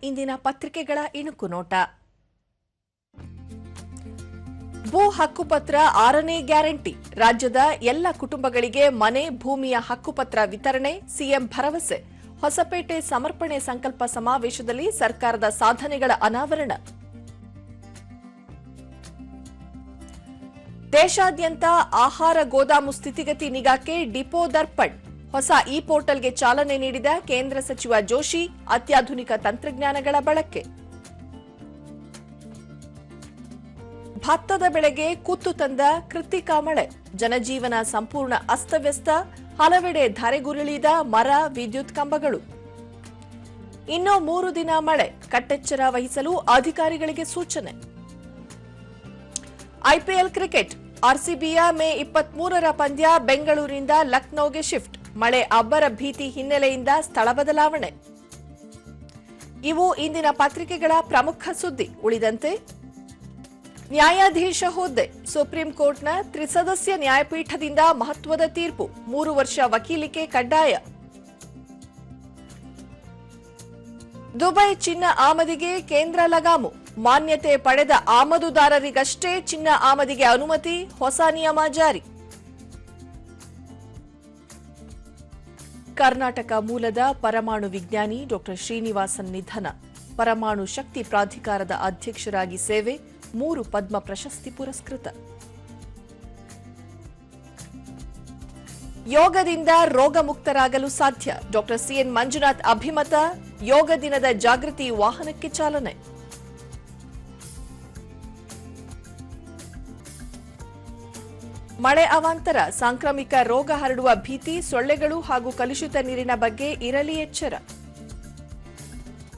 ಇಂದಿನ ಪತ್ರಿಕೆಗಳ ಇಣುಕು ನೋಟ. ಭೂ ಹಕ್ಕುಪತ್ರ 6ನೇ ಗ್ಯಾರಂಟಿ. ರಾಜ್ಯದ ಎಲ್ಲ ಕುಟುಂಬಗಳಿಗೆ ಮನೆ, ಭೂಮಿಯ ಹಕ್ಕುಪತ್ರ ವಿತರಣೆ, ಸಿಎಂ ಭರವಸೆ. ಹೊಸಪೇಟೆ ಸಮರ್ಪಣೆ ಸಂಕಲ್ಪ ಸಮಾವೇಶದಲ್ಲಿ ಸರ್ಕಾರದ ಸಾಧನೆಗಳ ಅನಾವರಣ. ದೇಶಾದ್ಯಂತ ಆಹಾರ ಗೋದಾಮು ಸ್ಥಿತಿಗತಿ ನಿಗಾಕ್ಕೆ ಡಿಪೋ ದರ್ಪಣ್. ಹೊಸ ಇ ಪೋರ್ಟಲ್ಗೆ ಚಾಲನೆ ನೀಡಿದ ಕೇಂದ್ರ ಸಚಿವ ಜೋಶಿ. ಅತ್ಯಾಧುನಿಕ ತಂತ್ರಜ್ಞಾನಗಳ ಬಳಕೆ. ಭತ್ತದ ಬೆಳೆಗೆ ಕುತ್ತು ತಂದ ಕೃತಿಕಾ ಮಳೆ. ಜನಜೀವನ ಸಂಪೂರ್ಣ ಅಸ್ತವ್ಯಸ್ತ. ಹಲವೆಡೆ ಧರೆಗುರುಳಿದ ಮರ, ವಿದ್ಯುತ್ ಕಂಬಗಳು. ಇನ್ನೂ 3 ದಿನ ಮಳೆ. ಕಟ್ಟೆಚ್ಚರ ವಹಿಸಲು ಅಧಿಕಾರಿಗಳಿಗೆ ಸೂಚನೆ. IPL cricket. ಆರ್ಸಿಬಿಯ ಮೇ 23ರ ಪಂದ್ಯ ಬೆಂಗಳೂರಿನಿಂದ ಲಕ್ನೋಗೆ ಶಿಫ್ಟ್. ಮಳೆ ಅಬ್ಬರ ಭೀತಿ ಹಿನ್ನೆಲೆಯಿಂದ ಸ್ಥಳ ಬದಲಾವಣೆ. ಇವು ಇಂದಿನ ಪತ್ರಿಕೆಗಳ ಪ್ರಮುಖ ಸುದ್ದಿ. ಉಳಿದಂತೆ ನ್ಯಾಯಾಧೀಶ ಹುದ್ದೆ. ಸುಪ್ರೀಂ ಕೋರ್ಟ್ನ ತ್ರಿಸದಸ್ಯ ನ್ಯಾಯಪೀಠದಿಂದ ಮಹತ್ವದ ತೀರ್ಪು. 3 ವರ್ಷ ವಕೀಲಿಕೆ ಕಡ್ಡಾಯ. ದುಬೈ ಚಿನ್ನ ಆಮದಿಗೆ ಕೇಂದ್ರ ಲಗಾಮು. ಮಾನ್ಯತೆ ಪಡೆದ ಆಮದುದಾರರಿಗಷ್ಟೇ ಚಿನ್ನ ಆಮದಿಗೆ ಅನುಮತಿ. ಹೊಸ ನಿಯಮ ಜಾರಿ. ಕರ್ನಾಟಕ ಮೂಲದ ಪರಮಾಣು ವಿಜ್ಞಾನಿ ಡಾ ಶ್ರೀನಿವಾಸನ್ ನಿಧನ. ಪರಮಾಣು ಶಕ್ತಿ ಪ್ರಾಧಿಕಾರದ ಅಧ್ಯಕ್ಷರಾಗಿ ಸೇವೆ. 3 ಪದ್ಮ ಪ್ರಶಸ್ತಿ ಪುರಸ್ಕೃತ. ಯೋಗದಿಂದ ರೋಗ ಮುಕ್ತರಾಗಲು ಸಾಧ್ಯ. ಡಾ ಸಿಎನ್ ಮಂಜುನಾಥ್ ಅಭಿಮತ. ಯೋಗ ದಿನದ ಜಾಗೃತಿ ವಾಹನಕ್ಕೆ ಚಾಲನೆ. ಮಳೆ ಅವಾಂತರ. ಸಾಂಕ್ರಾಮಿಕ ರೋಗ ಹರಡುವ ಭೀತಿ. ಸೊಳ್ಳೆಗಳು ಹಾಗೂ ಕಲುಷಿತ ನೀರಿನ ಬಗ್ಗೆ ಇರಲಿ ಎಚ್ಚರ.